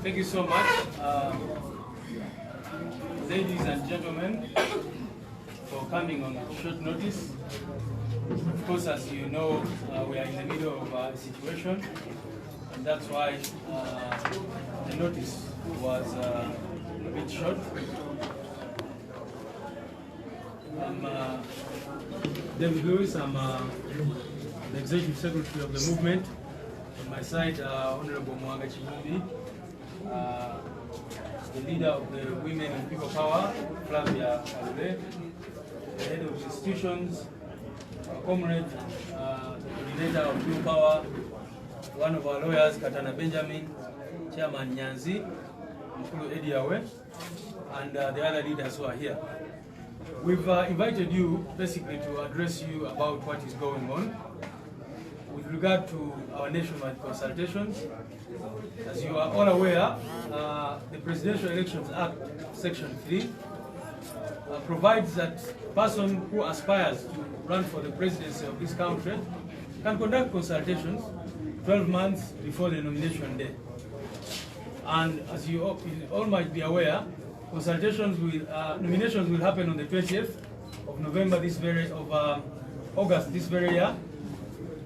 Thank you so much, ladies and gentlemen, for coming on short notice. Of course, as you know, we are in the middle of a situation, and that's why the notice was a bit short. I'm David Lewis. I'm the Executive Secretary of the movement. On my side, Honorable Mwanga Chibumbi, the leader of the Women in People Power, Flavia Kalule, the head of institutions, comrade, the coordinator of People Power, one of our lawyers, Katana Benjamin, Chairman Nyanzi, Mkulu Ediawe, and the other leaders who are here. We've invited you basically to address you about what is going on with regard to our nationwide consultations. As you are all aware, the Presidential Elections Act, Section 3, provides that a person who aspires to run for the presidency of this country can conduct consultations 12 months before the nomination day. And as you all might be aware, consultations will, nominations will happen on the 20th of November August this very year.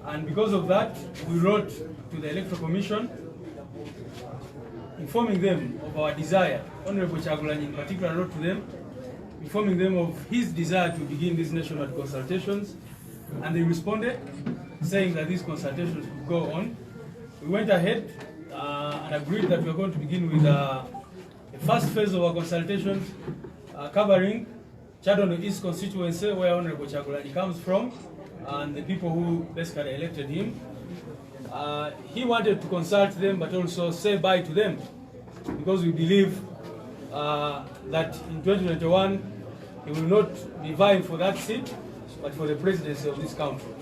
And because of that, we wrote to the Electoral Commission informing them of our desire. Honorable Kyagulanyi in particular wrote to them, informing them of his desire to begin these nationwide consultations. And they responded, saying that these consultations would go on. We went ahead and agreed that we are going to begin with the first phase of our consultations covering Chadondo East constituency, where Honorable Kyagulanyi comes from, and the people who basically elected him. He wanted to consult them, but also say bye to them, because we believe that in 2021 he will not be vying for that seat, but for the presidency of this country.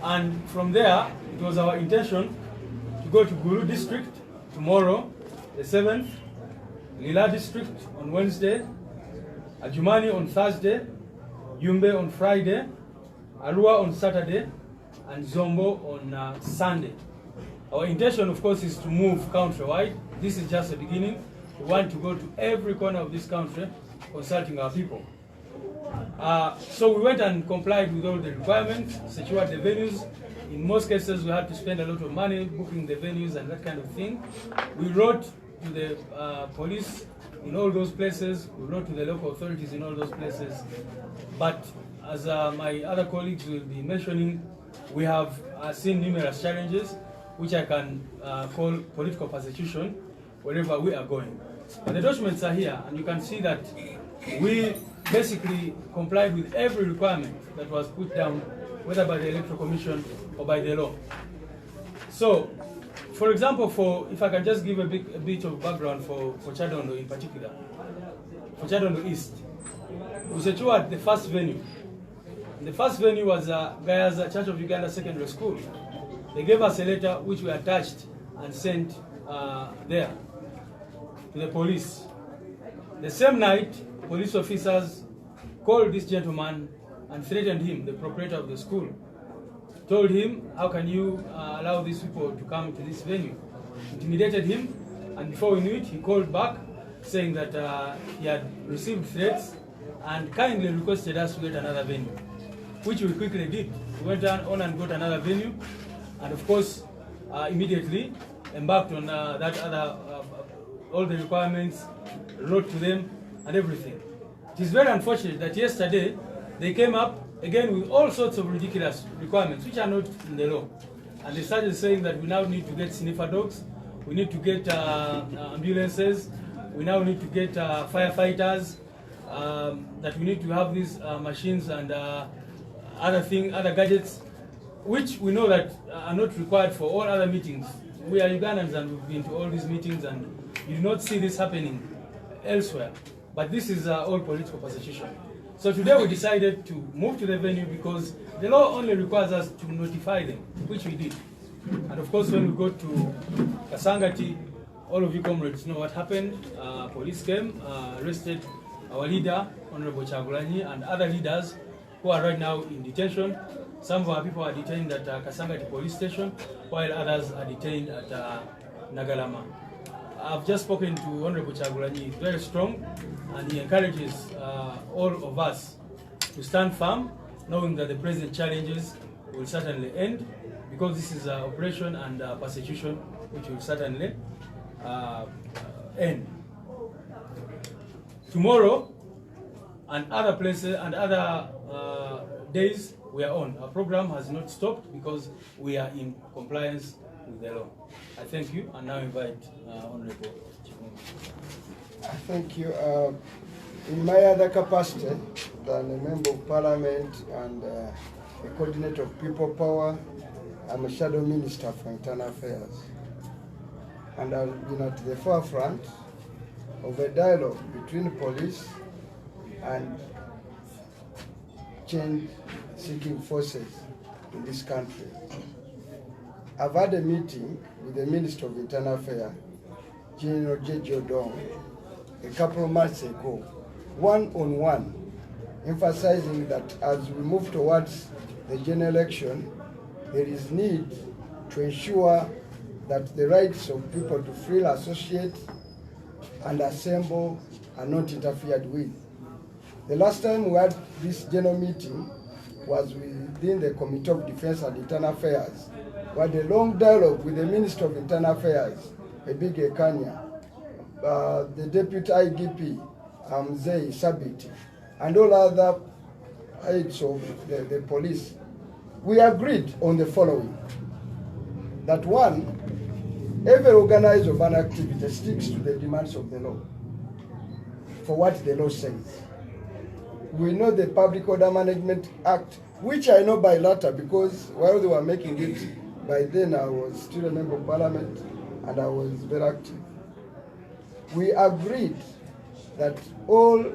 And from there, it was our intention to go to Gulu district tomorrow, the 7th, Lila district on Wednesday, Adjumani on Thursday, Yumbe on Friday, Arua on Saturday, and Zombo on Sunday. Our intention, of course, is to move countrywide. This is just the beginning. We want to go to every corner of this country consulting our people. So we went and complied with all the requirements, secured the venues. In most cases, we had to spend a lot of money booking the venues and that kind of thing. We wrote to the police in all those places. We wrote to the local authorities in all those places. But as my other colleagues will be mentioning, we have seen numerous challenges, which I can call political persecution wherever we are going. But the documents are here, and you can see that we basically complied with every requirement that was put down, whether by the Electoral Commission or by the law. So, for example, if I can just give a bit of background for Chadondo in particular, for Chadondo East, we secured the first venue. The first venue was Gayaza Church of Uganda Secondary School. They gave us a letter which we attached and sent there to the police. The same night, police officers called this gentleman and threatened him, the proprietor of the school. Told him, how can you allow these people to come to this venue? Intimidated him, and before we knew it, he called back saying that he had received threats and kindly requested us to get another venue, which we quickly did. We went on and got another venue, and of course, immediately embarked on that other, all the requirements, wrote to them, and everything. It is very unfortunate that yesterday they came up again with all sorts of ridiculous requirements, which are not in the law. And they started saying that we now need to get sniffer dogs, we need to get ambulances, we now need to get firefighters, that we need to have these machines and other gadgets, which we know that are not required for all other meetings. We are Ugandans and we've been to all these meetings, and you do not see this happening elsewhere. But this is all political persecution. So today we decided to move to the venue because the law only requires us to notify them, which we did. And of course, when we got to Kasangati, all of you comrades know what happened. Police came, arrested our leader, Honorable Kyagulanyi, and other leaders who are right now in detention. Some of our people are detained at Kasangati police station, while others are detained at Nagalama. I've just spoken to Honorable Chagulanyi. He's very strong, and he encourages all of us to stand firm, knowing that the present challenges will certainly end, because this is an operation and persecution which will certainly end. Tomorrow and other places and other days we are on. Our program has not stopped because we are in compliance with the law. I thank you and now invite Honorable Chimungu. Thank you. In my other capacity than a member of parliament and a coordinator of people power, I'm a shadow minister for internal affairs. And I've been at the forefront of a dialogue between police and change-seeking forces in this country. I've had a meeting with the Minister of Internal Affairs, General Jeje Odong, a couple of months ago, one-on-one, emphasizing that as we move towards the general election, there is need to ensure that the rights of people to freely associate and assemble are not interfered with. The last time we had this general meeting was within the Committee of Defense and Internal Affairs. We had a long dialogue with the Minister of Internal Affairs, Ebige Kanya, the Deputy IGP, Mzee Sabiti, and all other aides of the police. We agreed on the following: that one, every organizer of an activity sticks to the demands of the law, for what the law says. We know the Public Order Management Act, which I know by letter because while they were making it, by then I was still a member of parliament and I was very active. We agreed that all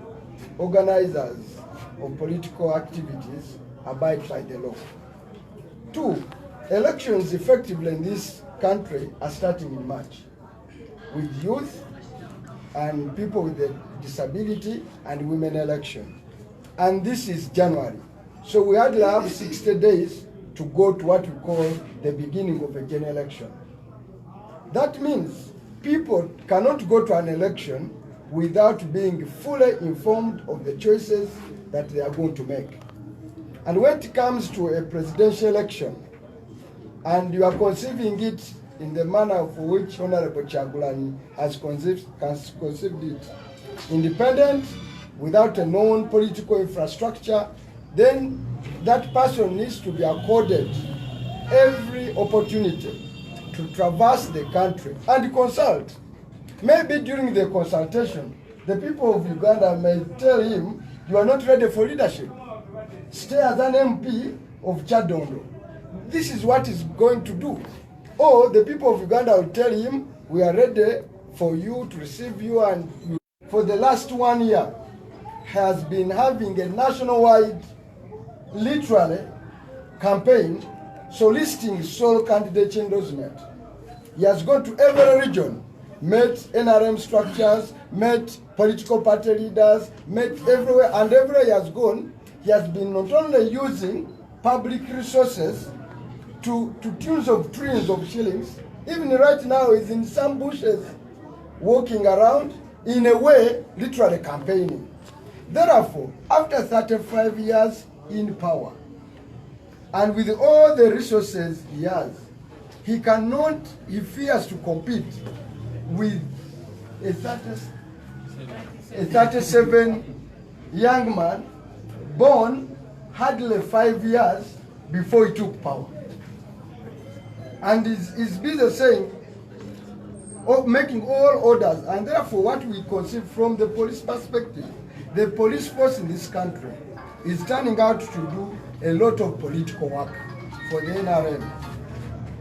organizers of political activities abide by the law. Two, elections effectively in this country are starting in March with youth and people with a disability and women election. And this is January. So we hardly have 60 days to go to what we call the beginning of a general election. That means people cannot go to an election without being fully informed of the choices that they are going to make. And when it comes to a presidential election, and you are conceiving it in the manner for which Honorable Chagulanyi has conceived it, independent, without a known political infrastructure, then that person needs to be accorded every opportunity to traverse the country and consult. Maybe during the consultation, the people of Uganda may tell him, you are not ready for leadership. Stay as an MP of Chadondo. This is what he's going to do. Or the people of Uganda will tell him, we are ready for you to receive you, and you. For the last 1 year, has been having a nationwide, literally, campaign soliciting sole candidate endorsement. He has gone to every region, met NRM structures, met political party leaders, met everywhere, and everywhere he has gone, he has been not only using public resources to tunes of trillions of shillings, even right now he's in some bushes, walking around, in a way, literally campaigning. Therefore, after 35 years in power, and with all the resources he has, he cannot, he fears to compete with a 37 young man born hardly 5 years before he took power. And he's busy saying, making all orders, and therefore what we conceive from the police perspective, the police force in this country is turning out to do a lot of political work for the NRM.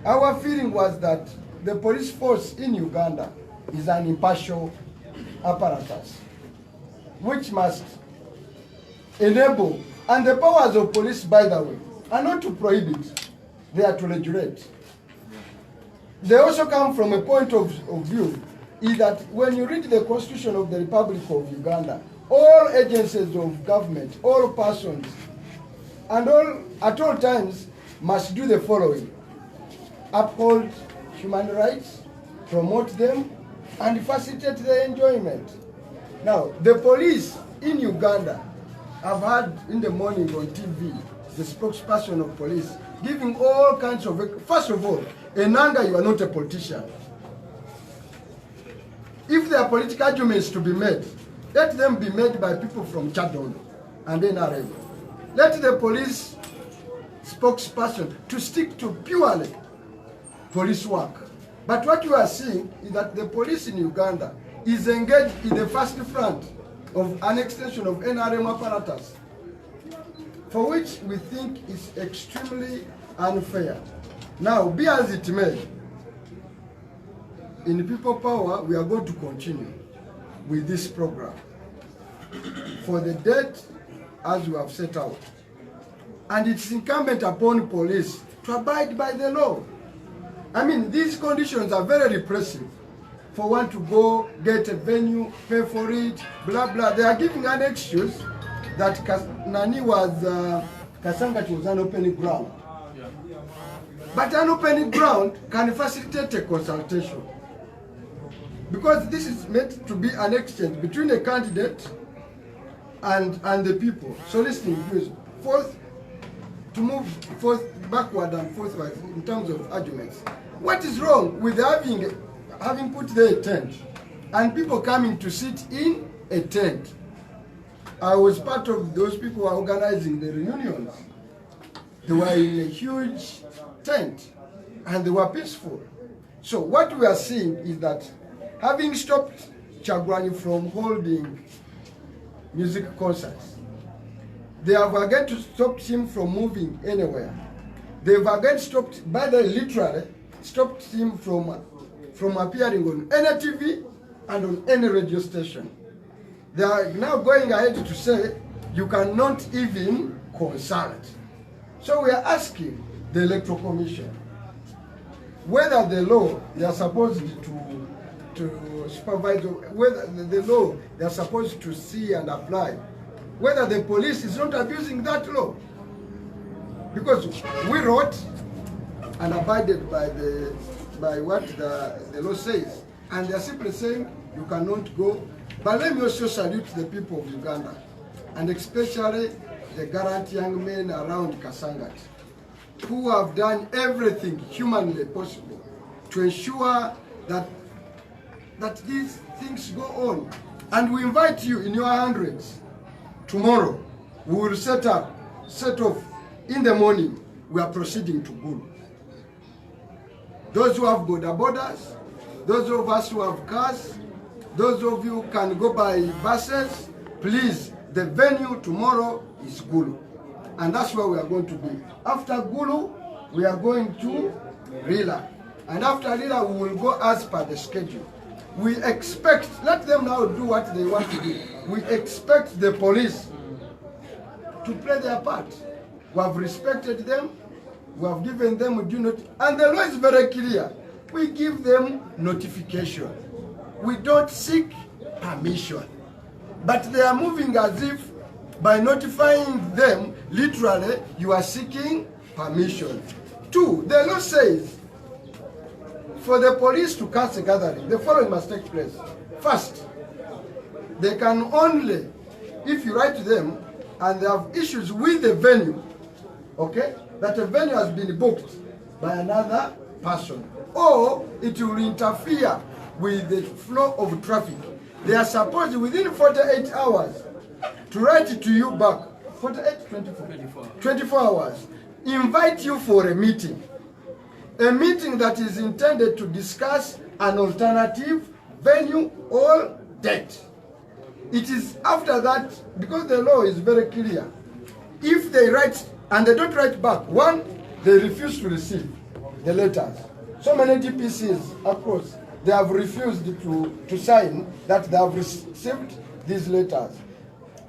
Our feeling was that the police force in Uganda is an impartial apparatus, which must enable, and the powers of police, by the way, are not to prohibit, they are to regulate. They also come from a point of view is that when you read the Constitution of the Republic of Uganda, all agencies of government, all persons, and all at all times must do the following: uphold human rights, promote them, and facilitate the enjoyment. Now, the police in Uganda, I've heard in the morning on TV, the spokesperson of police giving all kinds of, first of all, Enanga, you are not a politician. If there are political arguments to be made, let them be made by people from Chadon and NRM. Let the police spokesperson to stick to purely police work. But what you are seeing is that the police in Uganda is engaged in the first front of an extension of NRM apparatus, for which we think is extremely unfair. Now, be as it may, in People Power, we are going to continue with this program for the date as we have set out. And it's incumbent upon police to abide by the law. I mean, these conditions are very repressive. For one to go, get a venue, pay for it, blah, blah. They are giving an excuse that Kasangati was an open ground. But an open ground can facilitate a consultation. Because this is meant to be an exchange between a candidate and the people, soliciting views, to move backward and forthward in terms of arguments. What is wrong with having put there a tent and people coming to sit in a tent? I was part of those people who were organizing the reunions. They were in a huge tent and they were peaceful. So what we are seeing is that having stopped Kyagulanyi from holding music concerts, they have again stopped him from moving anywhere. They've again stopped, literally stopped him from appearing on any TV and on any radio station. They are now going ahead to say you cannot even consult. So we are asking the Electoral Commission whether the law they are supposed to supervise, whether the law they are supposed to see and apply, whether the police is not abusing that law. Because we wrote and abided by what the law says, and they are simply saying you cannot go. But let me also salute the people of Uganda, and especially the gallant young men around Kasangati, who have done everything humanly possible to ensure that these things go on. And we invite you in your hundreds. Tomorrow, we will set off in the morning. We are proceeding to Gulu. Those who have borders, those of us who have cars, those of you who can go by buses, please, the venue tomorrow is Gulu. And that's where we are going to be. After Gulu, we are going to Rila. And after Rila, we will go as per the schedule. We expect, let them now do what they want to do. We expect the police to play their part. We have respected them. We have given them due notice. And the law is very clear. We give them notification. We don't seek permission. But they are moving as if by notifying them, literally, you are seeking permission. Two, the law says, for the police to cast a gathering, the following must take place. First, they can only, if you write to them and they have issues with the venue, okay, that a venue has been booked by another person, or it will interfere with the flow of traffic, they are supposed within 48 hours to write it to you back. 48, 24 hours. Invite you for a meeting. A meeting that is intended to discuss an alternative venue or date. It is after that, because the law is very clear, if they write and they don't write back, one, they refuse to receive the letters. So many DPCs across, they have refused to sign that they have received these letters.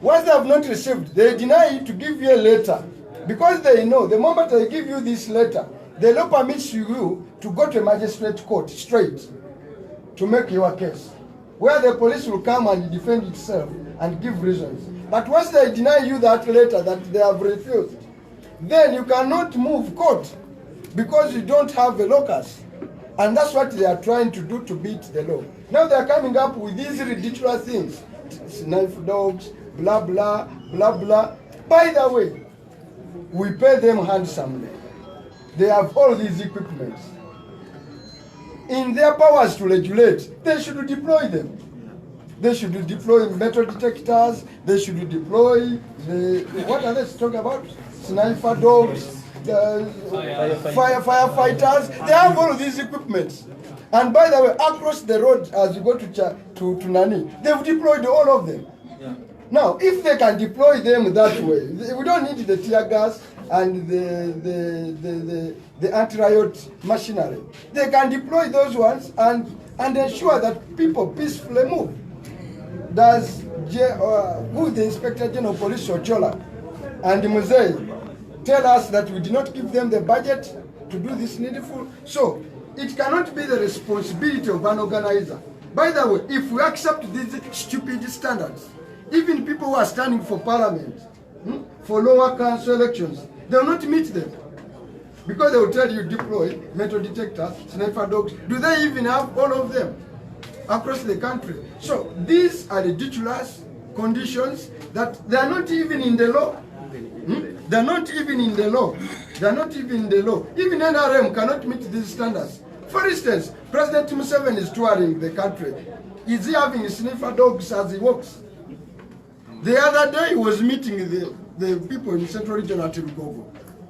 Once they have not received, they deny to give you a letter because they know the moment they give you this letter, the law permits you to go to a magistrate court straight to make your case, where the police will come and defend itself and give reasons. But once they deny you that letter that they have refused, then you cannot move court because you don't have a locus. And that's what they are trying to do to beat the law. Now they are coming up with these ridiculous things. Knife dogs, blah, blah, blah, blah. By the way, we pay them handsomely. They have all these equipments. In their powers to regulate, they should deploy them. They should deploy metal detectors. They should deploy what are they talking about? Sniper dogs, firefighters. They have all of these equipments. And by the way, across the road as you go to Nani, they've deployed all of them. Yeah. Now, if they can deploy them that way, we don't need the tear gas and the anti-riot machinery. They can deploy those ones and ensure that people peacefully move. Does who the Inspector General of Police Ochola and Muzei tell us that we did not give them the budget to do this needful? So it cannot be the responsibility of an organizer. By the way, if we accept these stupid standards, even people who are standing for parliament, for lower council elections, they will not meet them. Because they will tell you deploy metal detectors, sniper dogs. Do they even have all of them across the country? So these are ridiculous conditions that they are not even in the law. They are not even in the law. They are not even in the law. Even NRM cannot meet these standards. For instance, President Museveni is touring the country. Is he having sniffer dogs as he walks? The other day he was meeting the people in Central Region at Rugogo.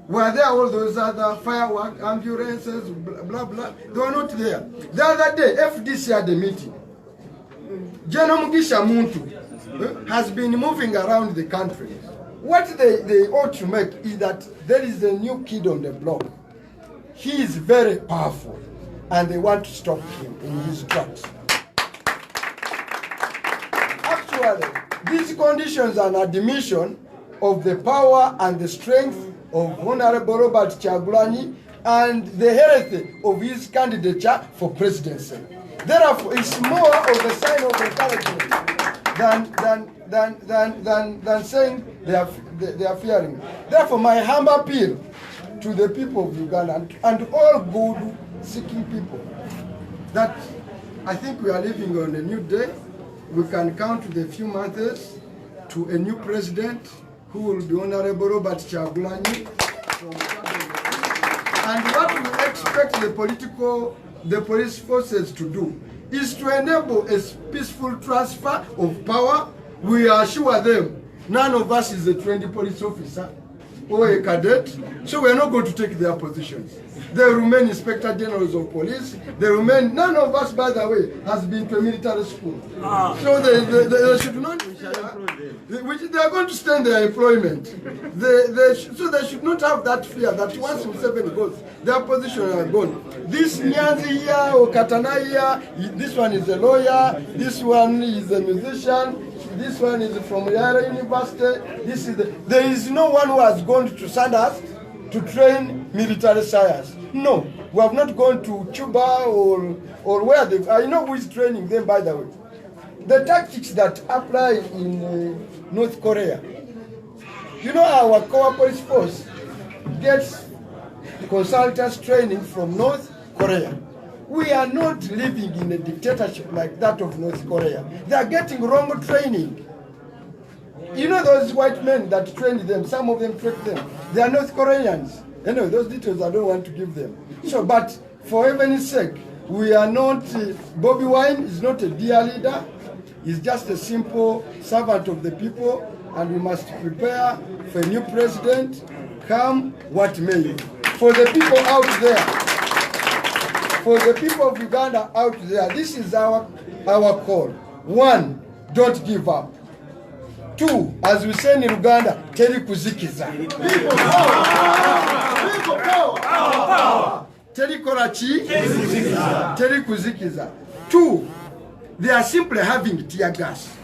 Were there all those other firework ambulances, blah, blah? They were not there. The other day, FDC had a meeting. General Mugisha Muntu has been moving around the country. What they ought to make is that there is a new kid on the block. He is very powerful, and they want to stop him in his tracks. Actually, these conditions are an admission of the power and the strength of Honorable Robert Kyagulanyi and the health of his candidature for presidency. Therefore, it's more of a sign of encouragement than saying they are fearing. Therefore, my humble appeal to the people of Uganda and all good seeking people that I think we are living on a new day. We can count the few months to a new president who will be Honorable Robert Kyagulanyi. And what we expect the police forces to do is to enable a peaceful transfer of power. We assure them none of us is a trained police officer or a cadet, so we are not going to take their positions. They remain inspector generals of police. They remain. None of us, by the way, has been to a military school. So they should not. They are going to stay in their employment. So they should not have that fear that once Museveni goes, their position are gone. This Nyanzi here or Katana here, this one is a lawyer. This one is a musician. This one is from Yara University. There is no one who has gone to Sandhurst to train military science. No, we have not gone to Cuba or where they. I know who is training them, by the way. The tactics that apply in North Korea. You know, our core police force gets consultants training from North Korea. We are not living in a dictatorship like that of North Korea. They are getting wrong training. You know those white men that trained them, some of them trained them. They are North Koreans. Anyway, those details I don't want to give them. So, but for heaven's sake, we are not, Bobby Wine is not a dear leader. He's just a simple servant of the people, and we must prepare for a new president, come what may. For the people out there, for the people of Uganda out there, this is our call. 1, don't give up. 2, as we say in Uganda, teri kuzikiza. Teri korachi, teri kuzikiza. 2, they are simply having tear gas.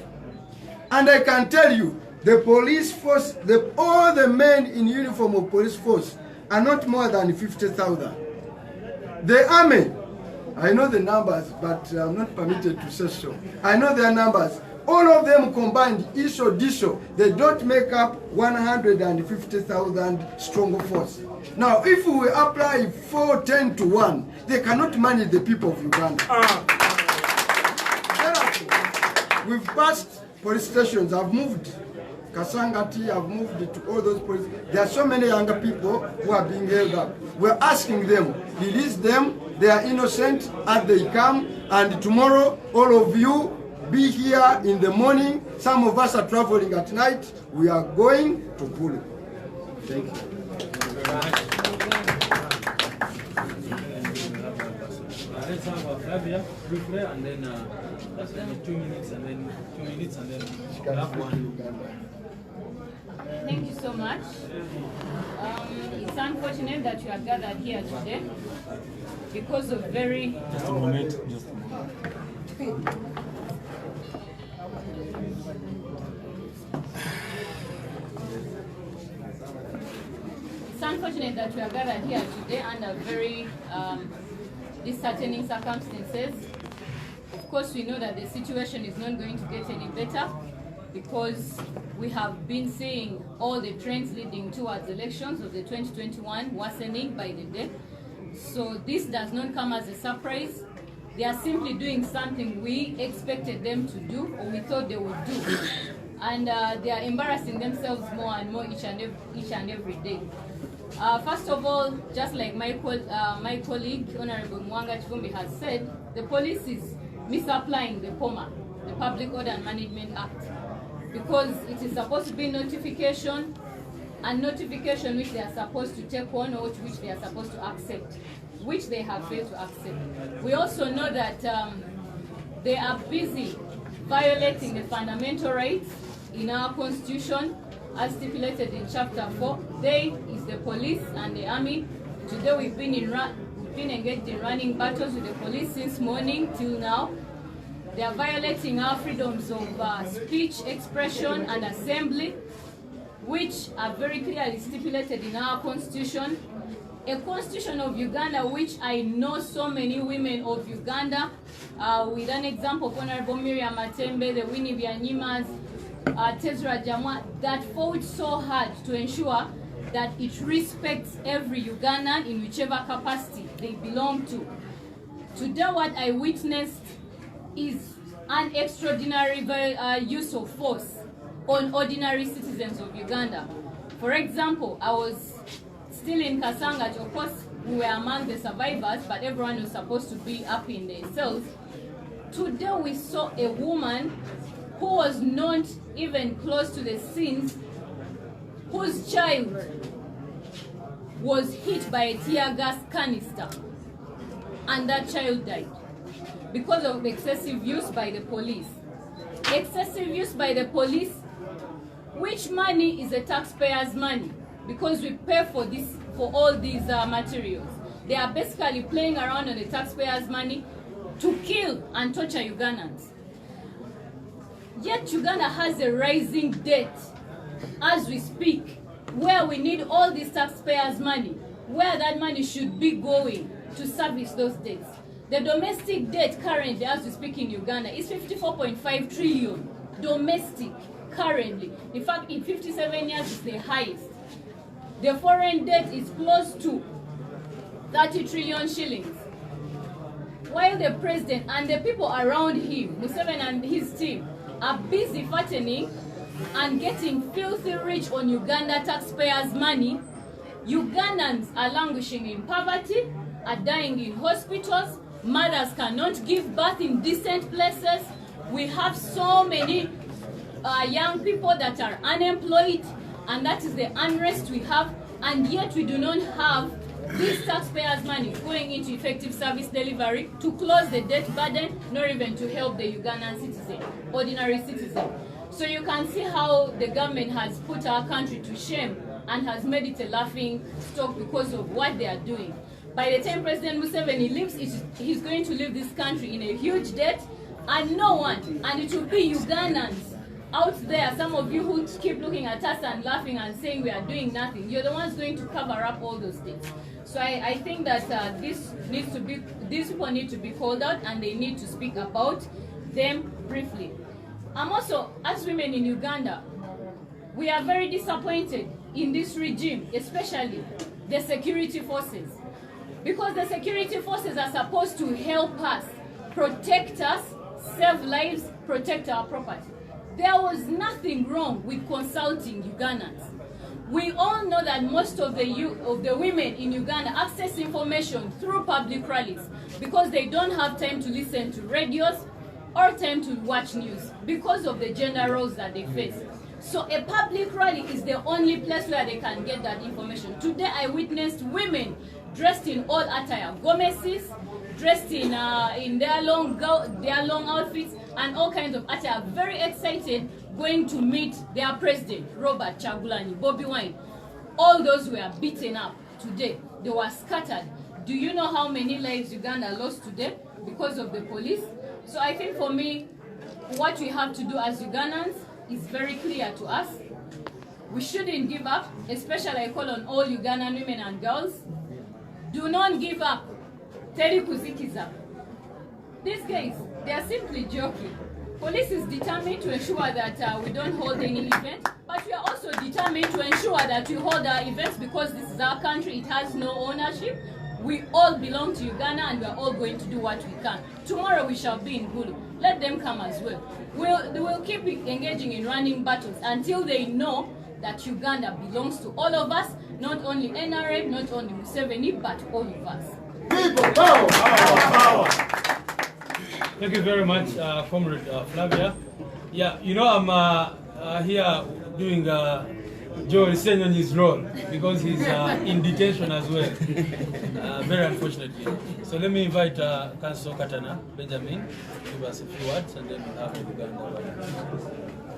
And I can tell you, the police force, all the men in uniform of police force are not more than 50,000. The army I know the numbers, but I'm not permitted to say so. I know their numbers. All of them combined, ISO, they don't make up 150,000 strong force. Now, if we apply 4-10 to 1, they cannot manage the people of Uganda. We've passed police stations. I've moved Kasangati, I've moved to all those police. There are so many younger people who are being held up. We're asking them, release them, they are innocent as they come, and tomorrow, all of you, be here in the morning. Some of us are traveling at night. We are going to Gulu. Thank you. Let's have Flavia briefly, and then 2 minutes, and then 2 minutes, and then that one. Thank you so much. It's unfortunate that you are gathered here today because of very... Just a moment. It's unfortunate that we are gathered here today under very disheartening circumstances. Of course, we know that the situation is not going to get any better because we have been seeing all the trends leading towards elections of the 2021 worsening by the day. So this does not come as a surprise. They are simply doing something we expected them to do, or we thought they would do. And they are embarrassing themselves more and more each and every day. First of all, just like my colleague, Honorable Mwanga Chivumbi, has said, the police is misapplying the POMA, the Public Order and Management Act, because it is supposed to be notification, and notification which they are supposed to take on or which they are supposed to accept, which they have failed to accept. We also know that they are busy violating the fundamental rights in our constitution as stipulated in chapter 4. They is the police and the army. Today we've been engaged in running battles with the police since morning till now. They are violating our freedoms of speech, expression and assembly, which are very clearly stipulated in our constitution. A constitution of Uganda, which I know so many women of Uganda, with an example of Honorable Miriam Matembe, the Winnie Byanyimaz, Tezra Jamwa, that fought so hard to ensure that it respects every Ugandan in whichever capacity they belong to. Today what I witnessed is an extraordinary use of force on ordinary citizens of Uganda. For example, I was still in Kasanga. Of course, we were among the survivors, but everyone was supposed to be up in their cells. Today we saw a woman who was not even close to the scenes, whose child was hit by a tear gas canister, and that child died because of excessive use by the police. Excessive use by the police, which money is the taxpayers' money, because we pay for this, for all these materials. They are basically playing around on the taxpayers' money to kill and torture Ugandans. Yet Uganda has a rising debt as we speak, where we need all this taxpayers' money, where that money should be going to service those debts. The domestic debt currently, as we speak in Uganda, is 54.5 trillion domestic currently. In fact, in 57 years, it's the highest. The foreign debt is close to 30 trillion shillings. While the president and the people around him, Museveni and his team, are busy fattening and getting filthy rich on Uganda taxpayers' money, Ugandans are languishing in poverty, are dying in hospitals, mothers cannot give birth in decent places. We have so many young people that are unemployed, and that is the unrest we have, and yet we do not have this taxpayers' money going into effective service delivery to close the debt burden, nor even to help the Ugandan citizen, ordinary citizen. So you can see how the government has put our country to shame and has made it a laughing stock because of what they are doing. By the time President Museveni leaves, he's going to leave this country in a huge debt, and no one, and it will be Ugandans out there, some of you who keep looking at us and laughing and saying we are doing nothing, you're the ones going to cover up all those things. So I think that these people need to be called out, and they need to speak about them briefly. Also, as women in Uganda, we are very disappointed in this regime, especially the security forces, because the security forces are supposed to help us, protect us, save lives, protect our property. There was nothing wrong with consulting Ugandans. We all know that most of the women in Uganda access information through public rallies because they don't have time to listen to radios or time to watch news because of the gender roles that they face. So a public rally is the only place where they can get that information. Today I witnessed women dressed in all attire, gomeses, dressed in their long outfits and all kinds of attire, very excited, going to meet their president, Robert Kyagulanyi, Bobi Wine. All those were beaten up today. They were scattered. Do you know how many lives Uganda lost today because of the police? So I think for me, what we have to do as Ugandans is very clear to us. We shouldn't give up, especially I call on all Ugandan women and girls. Do not give up. Teri kuzikiza. These guys, they are simply joking. Police is determined to ensure that we don't hold any event, but we are also determined to ensure that we hold our events because this is our country, it has no ownership. We all belong to Uganda and we are all going to do what we can. Tomorrow we shall be in Gulu. Let them come as well. We'll keep engaging in running battles until they know that Uganda belongs to all of us, not only NRM, not only Museveni, but all of us. People power! Power! Thank you very much, Comrade Flavia. Yeah, you know I'm here doing Joe Senyonyi's role because he's in detention as well, very unfortunately. So let me invite Councillor Katana Benjamin to give us a few words and then we'll have to Uganda.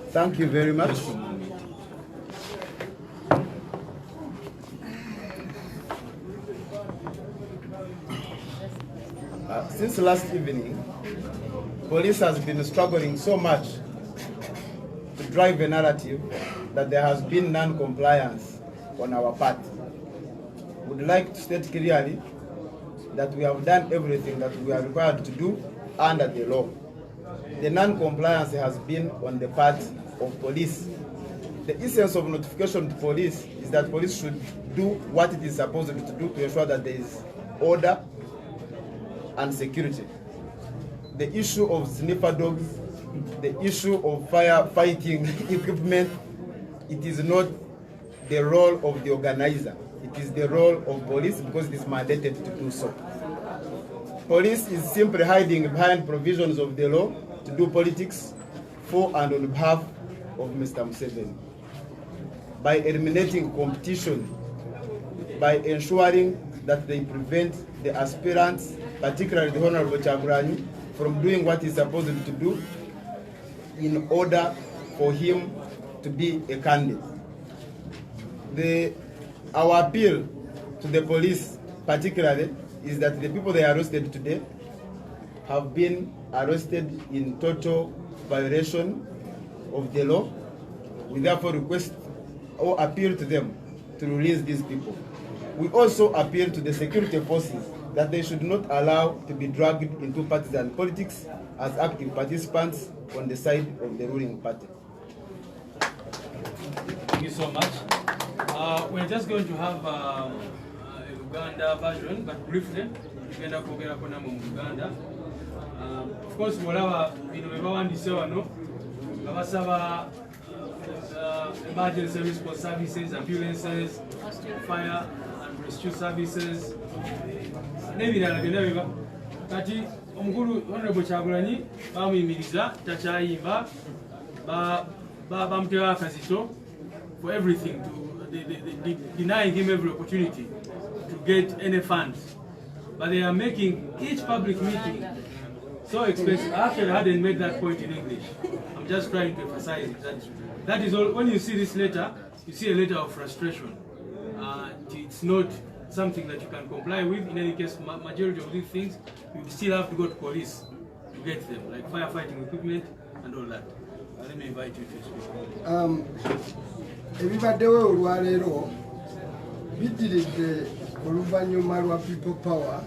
Thank you very much. Since last evening, police has been struggling so much to drive a narrative that there has been non-compliance on our part. We would like to state clearly that we have done everything that we are required to do under the law. The non-compliance has been on the part of police. The essence of notification to police is that police should do what it is supposed to do to ensure that there is order and security. The issue of sniffer dogs, the issue of firefighting equipment, it is not the role of the organizer. It is the role of police because it is mandated to do so. Police is simply hiding behind provisions of the law to do politics for and on behalf of Mr. Museveni. By eliminating competition, by ensuring that they prevent the aspirants, particularly the Honorable Kyagulanyi, from doing what he's supposed to do in order for him to be a candidate. Our appeal to the police particularly is that the people they arrested today have been arrested in total violation of the law. We therefore request or appeal to them to release these people. We also appeal to the security forces that they should not allow to be dragged into partisan politics as active participants on the side of the ruling party. Thank you so much. We're just going to have a Uganda version, but briefly, Uganda Kogera Kona mu Uganda. Of course, whatever bino bebawandise wano, babasaba emergency response services, ambulances, fire and rescue services. Nebirala byonna biba. Kati omukulu Honorable Kyagulanyi bamuyimiriza takyayimba bamutewa akazito for everything, to denying him every opportunity to get any funds. But they are making each public meeting so expensive. I actually hadn't made that point in English. I'm just trying to emphasize it. That is all. When you see this letter, you see a letter of frustration. It's not something that you can comply with. In any case, majority of these things, you still have to go to police to get them, like firefighting equipment and all that. Let me invite you to speak. Ebibaddewo olwaleero biddiridde oluvannyuma lwa People Power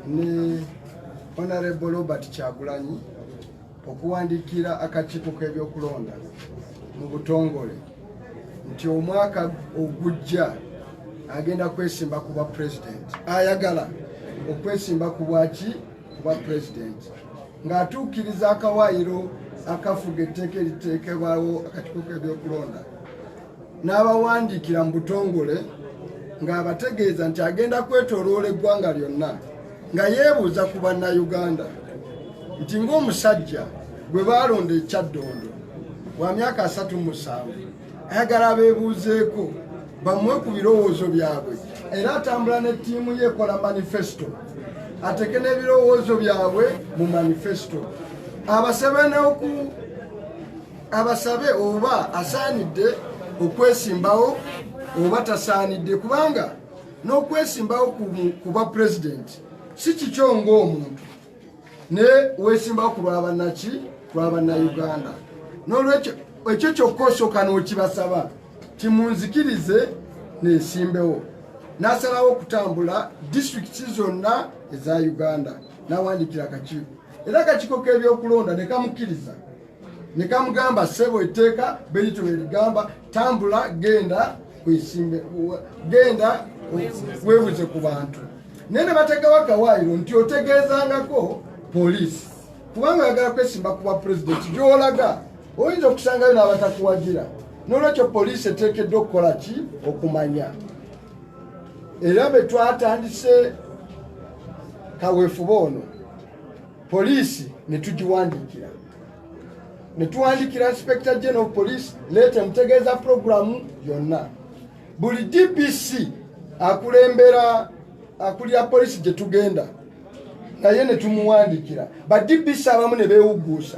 ne Honorable Robert Kyagulanyi okuwandiikira akakiiko k'ebyokulonda mu butongole nti omwaka ogujja agenda kwesimba ku bwa president, ayagala okwesimba ku bwaki ku bwa president, ng'atuukiriza akawaayiro akafuga etteeka eriteekebwawo akakiiko k'ebyokulonda n'abawandiikira mu butongole ng'abategeeza nti agenda kwetooloola eggwanga lyonna nga yeebuuza ku bannayuganda nti ng'omusajja gwe baalonda ekyaddondo wa myaka 37 ayagala abeebuuzeeko bamuwe ku birowoozo byabwe era atambula ne ttiimu ye ekola manifesto ateke n'ebirowoozo byabwe mu manifesto abasabe oba asaanidde okwesimbawo oba tasaanidde, kubanga n'okwesimbawo ku bwa pulezidenti si kikyo ng'omuntu ne weesimbawo ku lw'abannaki lw'abannayuganda. N'olwekyo ekyo kyokka osooka n'okibasaba kimunzikirize neesimbewo. N'asalawo okutambula disitulikiti zonna eza Uganda n'awandiikira akakiiko, era akakiiko k'ebyokulonda ne kamukkiriza ne kamugamba ssebo etteeka Benito bwe ligamba tambula genda kwesimbe genda weebuze ku bantu. Naye ne bategawo akawaayiro nti otegeezangako poliisi, kubanga oyagala kwesimba ku bwa pulezidenti gy'olaga oyinza okusangayo n'abatakuwagira. N'olwekyo poliisi eteekeddwa okukola ki? Okumanya. Era bwe twatandise kaweefuba ono poliisi ne tugiwandiikira, ne tuwandiikira Inspector General of Police leeta emutegeeza puroguramu yonna. Buli DPC akulembera akulira poliisi gye tugenda naye ne tumuwandiikira. Ba DPC abamu ne beewuguusa,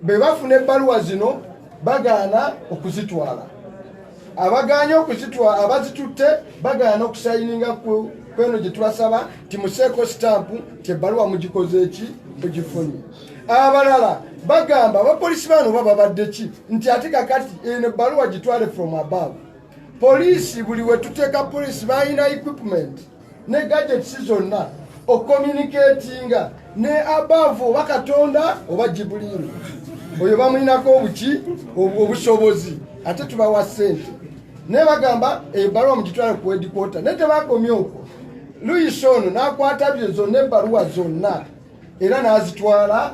be bafuna ebbaluwa zino bagaana okuzitwala, abagaanye okuzitwala abazitutte bagaana okusayininga ku kweno gye tubasaba ti museeko sitampu ti ebbaluwa mugikoze eki mugifunye. Abalala bagamba abapoliisi bano baba babadde ki nti ate kakati eno ebbaluwa gitwale from above. Poliisi buli we tuteeka poliisi balina equipment ne gadgets zonna ocommunicatinga ne above oba Katonda oba Jibuliini oyo bamulinako obuki obusobozi, ate tubawa ssente ne bagamba ebbaluwa mugitwale ku headquarter. Ne tebakomye okwo, Louis ono n'akwata bye zonna ebbaluwa zonna era n'azitwala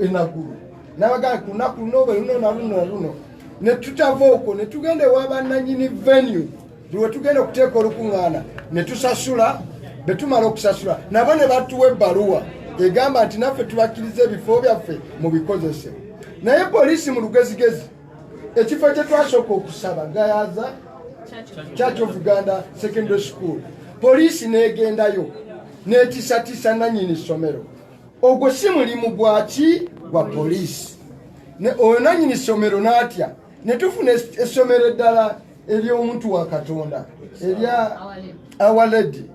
enagulu n'abagamba ku lunaku luno luno na luno na luno. Ne tutava okwo ne tugenda ewa bannannyini venue buli we tugenda okuteeka olukuŋŋaana ne tusasula. Be tumala okusasula nabo ne batuwa ebbaluwa egamba nti naffe tubakkiriza ebifo byaffe mubikozese. Naye poliisi mu lugezigezi ekifo kye twasooka okusaba Gayaza Church of Uganda Secondary School, poliisi n'egendayo n'etiisatiisa nannyini ssomero. Ogwo si mulimu gwaki gwa poliisi. Oyo nannyini ssomero n'atya ne tufuna essomero eddala ery'omuntu wa Katonda erya Our Lady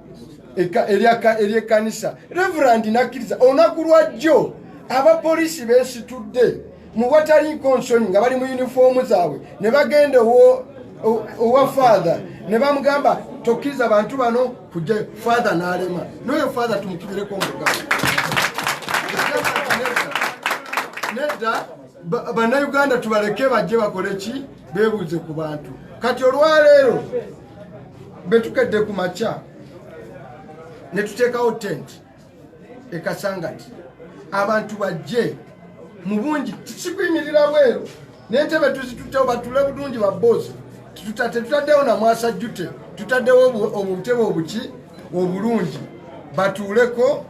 ery'ekkanisa. Reverend nakkiriza olunaku lwajjo abapoliisi beesitudde mu watali konsoni nga bali mu yunifoomu zaabwe ne bagenda owa father ne bamugamba tokkiriza bantu bano kujja. Father n'alema, n'oyo father tumukibireko omugabo. Nedda bannayuganda tubaleke bajje bakole ki? Beebuuze ku bantu. Kati olwaleero betukedde ku makya ne tuteekawo tent e Kasangati abantu bajje mu bungi, tikikuyimirira bweru n'entebe tuzituttewo batule bulungi babboozi. Tetutaddewo na mwasa jjute, tutaddewo obutebe obuki obulungi batuuleko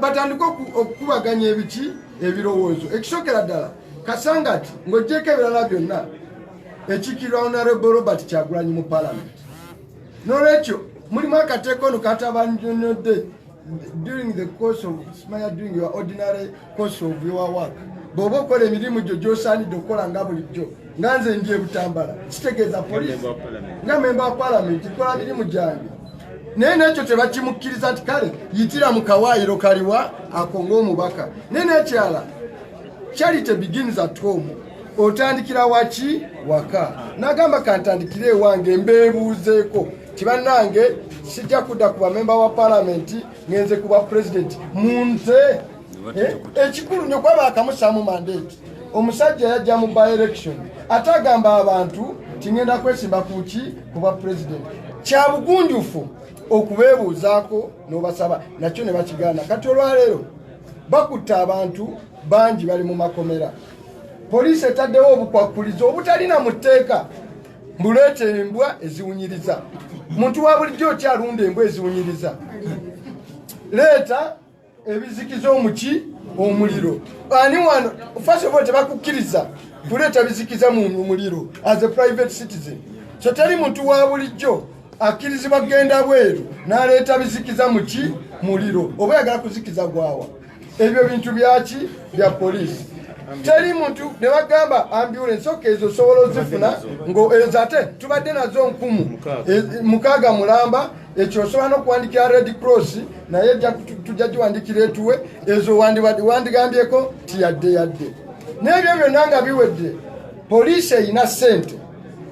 batandike okukubaganya ebiki ebirowoozo. Ekisookera ddala Kasangati ng'oggyeko ebirala byonna ekikirwa Honorable Robert Kyagulanyi mu Parliament. N'olwekyo mulimu akateeko ono katabanyonodde during the course of during your ordinary course of your work. Bw'oba okola emirimu gyo gy'osaanidde okukola nga bulijjo, nga nze ndi e Butambala kitegeeza poliisi nga memba wa Parliament nkola mirimu gyange. Naye n'ekyo tebakimukkiriza nti kale yitira mu kawaayiro kaliwa ako ng'omubaka. Naye n'ekyala charity begins at home. Otandikira wachi waka. Nagamba kantandikire wange mbebuzeeko. Kibanange sijja kudda kuba member wa parliament ngenze kuba president. Munte ekikulu nyo kwaba akamusamu mandate. Omusajja yajja mu by election. Atagamba abantu tingenda kwesimba kuki kuba president. Kyabugunjufu okubeebuuzaako n'obasaba nakyo ne bakigaana. Kati olwaleero bakutta abantu bangi bali mu makomera. Poliisi etaddewo obukwakulizo obutalina mu tteeka mbuleeta embwa eziwunyiriza. Muntu wa bulijjo okyalunda embwa eziwunyiriza. Leeta ebizikiza omuki omuliro. Ani wano first of all tebakukkiriza kuleeta bizikiza mu muliro as a private citizen. So teri muntu wa bulijjo akkirizibwa kugenda bweru n'aleeta bizikiza muki muliro. Oba yagala kuzikiza gwawa. Ebyo bintu byaki bya poliisi. Teri muntu ne bagamba ambulance ezo sobola ozifuna ngo ezo ate tubadde nazo 10 mukaaga mulamba ekyo osobola n'okuwandikira Red Cross naye tujja giwandikira etuwe ezo wandigambyeko tiyadde. N'ebyo byonna nga biwedde poliisi eyina ssente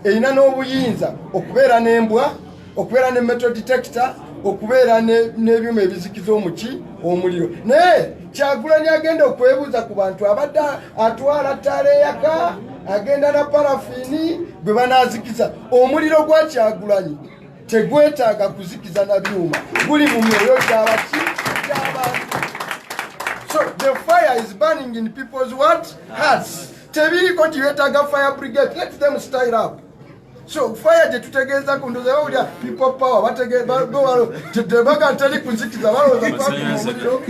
eyina n'obuyinza okubeera n'embwa okubeera ne metal detector okubeera n'ebyuma ebizikiza omuki omuliro. Naye Kyagulanyi agenda okwebuuza ku bantu abadde atwala ttaala eyaka agenda na parafini gwe banaazikiza. Omuliro gwa Kyagulanyi tegwetaaga kuzikiza na byuma, guli mu myoyo gy'abantu. So the fire is burning in people's what? Hearts. Tebiriko gyetaaga fire brigade. Let them style up. So fire je tutegeeza kunduza bawulya people power bategeeza tali kuzikiza balowooza kwakumuliro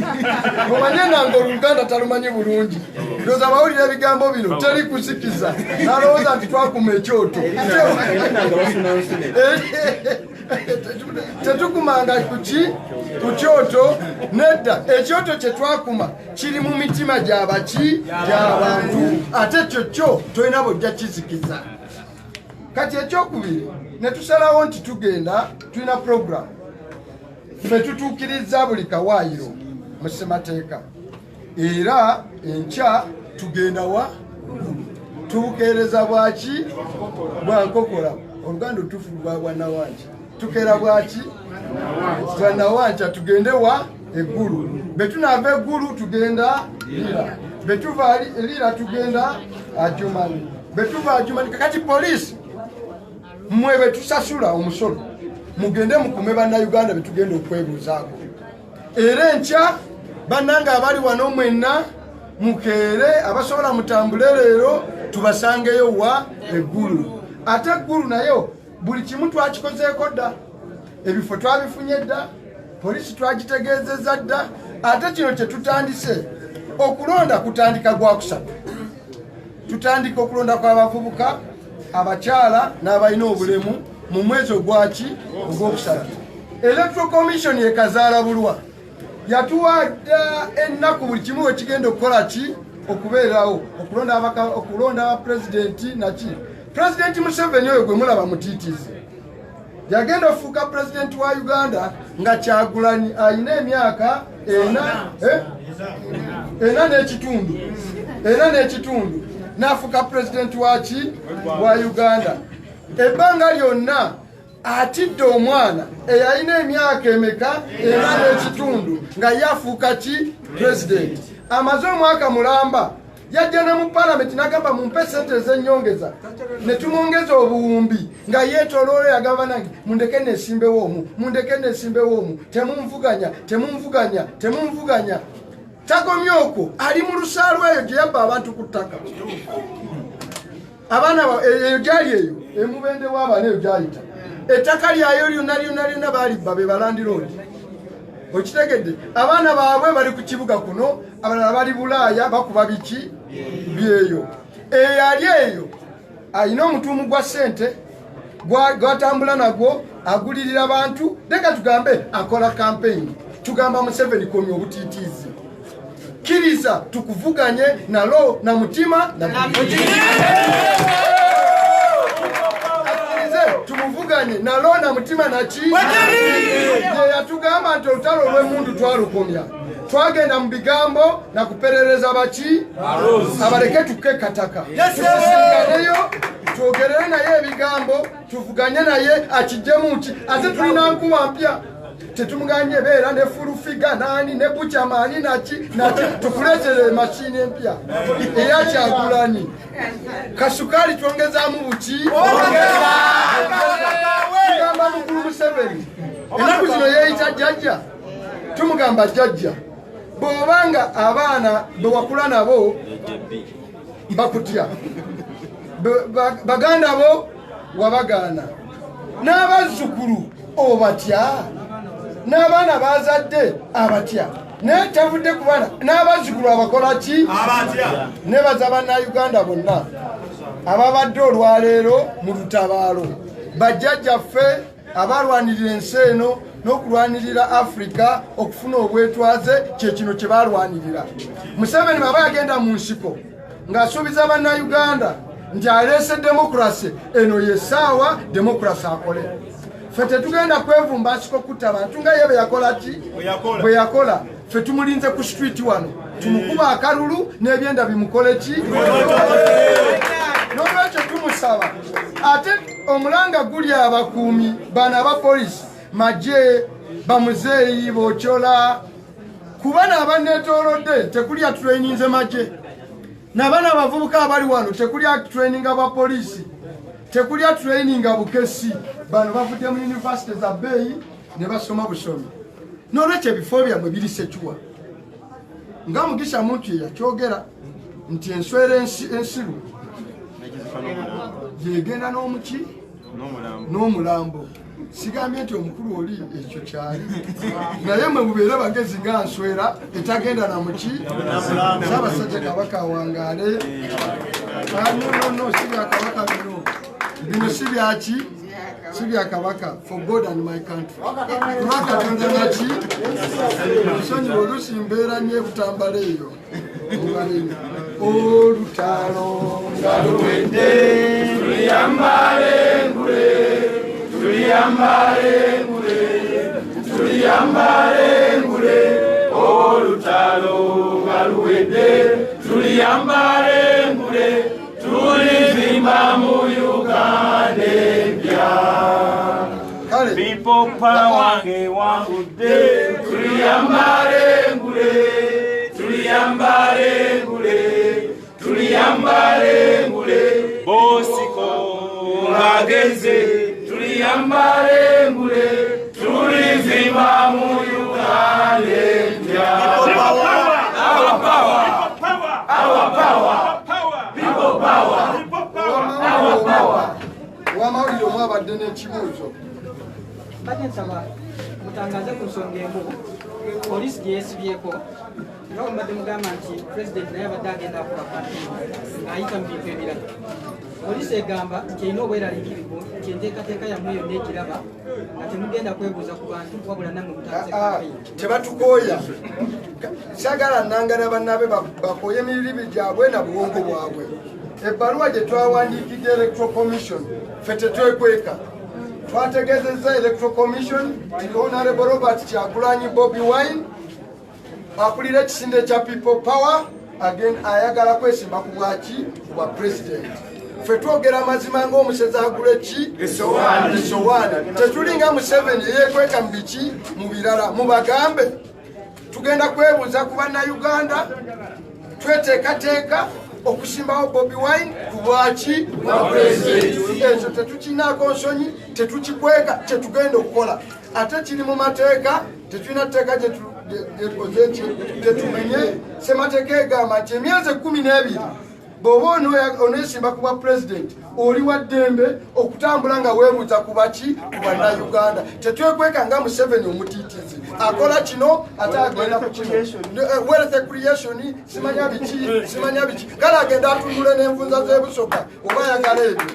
omanye nange Oluganda talumanyi bulungi ndoza bawulira ebigambo bino tali kuzikiza nalowooza nti twakuma ekyoto tetukumanga ku kyoto nedda ekyoto kye twakuma kiri mu mitima gy'abantu ate kyo tolina bojja kizikiza. Kati ekyokubiri ne tusalawo nti tugenda tulina program ffe tutuukiriza buli kawaayiro mu ssemateeka era enkya tugenda wa tubukeereza bwaki bwa nkokola Oluganda otuufu lwa bwannawanca tukeera bwaki bwannawanca tugende wa eggulu be tunaava eggulu tugenda lira be tuva lira tugenda Adjumani be tuva Adjumani kakati poliisi mmwe betusasula omusolo mugende mukume bannayuganda betugenda okwebuuzaako era enkya bannanga abali wano mwenna mukeere abasobola mutambule leero tubasangeyo wa eggulu. Ate eggulu nayo buli kimu twakikozeeko dda, ebifo twabifunye dda, poliisi twagitegeezezza dda. Ate kino kye tutandise okulonda kutandika Gwakusatu. Tutandika okulonda kw'abavubuka abakyala n'abalina obulemu mu mwezi ogwaki ogwokusatu. Electoral Commission ekazaala bulwa yatuwadda ennaku buli kimu we kigenda okukola ki okubeerawo okulonda aba pulezidenti naki. Pulezidenti Museveni oyo gwe mulaba mutiitiizi yagenda ofuuka pulezidenti wa Uganda nga Kyagulanyi alina emyaka ena n'ekitundu n'afuuka pulezidenti waki wa Uganda. Ebbanga lyonna atidde omwana eyalina emyaka emeka ena n'ekitundu nga yafuuka ki pulezidenti. Amaze omwaka mulamba yajja ne mu parliament n'agamba mumpe sente ez'ennyongeza ne tumwongeza obuwumbi nga yeetooloola yagamba nange mundeke neesimbewo omu temumvuganya. Tagomye okwo ali mu lusaalu eyo gye yabba abantu ku ttaka. Abaana eyo gyali eyo emubende w'abaana eyo gyayita ettaka lyayo lyonna baalibba be balandiroodi. Okitegedde abaana baabwe bali ku kibuga kuno abalala bali Bulaaya bakuba biki byeyo. Eyali eyo alina omutuumu gwa ssente gwatambula nagwo agulirira abantu. Leka tugambe akola kampeyini tugamba Museveni komya obutiitiizi kiriza tukuvuganye nalo na mutima tumuvuganye nalo na mutima naki yatugamba nti olutalo olw'emundu twalukomya twagenda mu bigambo na kuperereza baki abaleke tuke kataka tusiganeyo twogerere naye ebigambo tuvuganye naye akijjemu nti ate tulina nkuba mpya tetumuganye beera ne furufiga nani ne buchamani naki tukuletere mashini empya eya Kyagulanyi kasukali twongezaamu buki tugamba mukulu Museveni enaku zino yeeyita jjajja tumugamba jjajja bw'obanga abaana bewakula nabo bakutya baganda bo wabagaana n'abazzukulu obatya n'abaana bazadde abatya naye tavudde ku baana n'abazzukulu abakola ki abatya nebaza bannayuganda bonna ababadde olwaleero mu lutabaalo bajjajjaffe abalwanirira ensi eno n'okulwanirira Afrika okufuna obwetwaze kyekino kye balwanirira. Museveni baba yagenda mu nsiko ng'asuubiza bannayuganda nti aleese demokrasi eno yessaawa demokrasi akole. Ffe tetugenda kwevumba asiko kutta abantu nga ye beyakola ki bwe yakola. Ffe tumulinze ku street wano tumukuba akalulu n'ebyenda bimukole ki n'olwekyo tumusaba ate omulanga guli abakuumi bano abapolisi majje bamuzeeyi Bokyola kubana abanneetoolodde tekuli atraininze majje n'abaana abavubuka abali wano tekuli atraininga abapolisi tekuli atraininga bukesi bano bavudde mu yunivasite za bbeeyi ne basoma busomi n'olwekyo ebifo byammwe biri Ssekyuwa nga Mugisha muntu ye yakyogera nti enswera ensiru yegenda n'omuki n'omulambo sigambye nti omukulu oli ekyo kyali naye mwe mubeere bagezi nga nswera etagenda na muki Ssaabasajja Kabaka awangaale no si bya Kabaka bino si byaki si bya Kabaka for God and my country Katonda naki nsonyiwa oluusi mbeera nnyo ebutambala eyo olutalo nga luwedde tuliyambale ngule tuliyambale ngule tuliyambale ngule olutalo nga luwedde tuliyambale ngule tulizimba mu Uganda empya people power nge wangudde tuliyambale ngule tuliyambale ngule tuliyambale ngule bosiko ngageze tuliyambale ngule tulizimba mu Uganda empya our power people power wamawulire omwabadde n'ekibuuzo Bate nsaba mutangaze ku nsonga emu poliisi gye yeesibyeko nga mbadde mugamba nti pulezidenti naye abadde agenda akuba ng'ayita mu bintu ebirala poliisi egamba nti erina obweraliikirivu nti enteekateeka yammwe yonna ekiraba nga temugenda kwebuuza ku bantu wabula nammwe mutangaze tebatukooya kyagala nnangana bannabe bakooye emiribi gyabwe na buwongo bwabwe ebbaluwa gye twawandiikidde electoral commission ffe tetwekweka twategezezza electoral commission ti Honorable Robert Kyagulanyi Bobi Wine akulira ekisinde kya people power ayagala kwesimba ku bwaki bwa president ffe twogera amazima ng'omusezi agula eki esowaani tetulinga Museveni yeekweka mu biki mu birala mubagambe tugenda kwebuuza ku bannayuganda tweteekateeka okusimbawo Bobi Wine ku bwaki bwa pulezidenti ekyo tetukinaako nsonyi tetukikweka kyetugenda okukola ate kiri mu mateeka tetulina tteeka tetumenye ssemateeka egamba nti emyezi 12 bw'oba oneesimba ku bwa pulezidenti oli wa ddembe okutambula nga weebuuza ku baki ku bannayuganda tetwekweka nga Museveni omutiitizi akola kino ate agenda ku kino wealth creation simanya biki kale agenda atundule n'envunza z'ebusoka oba ayagala ebyo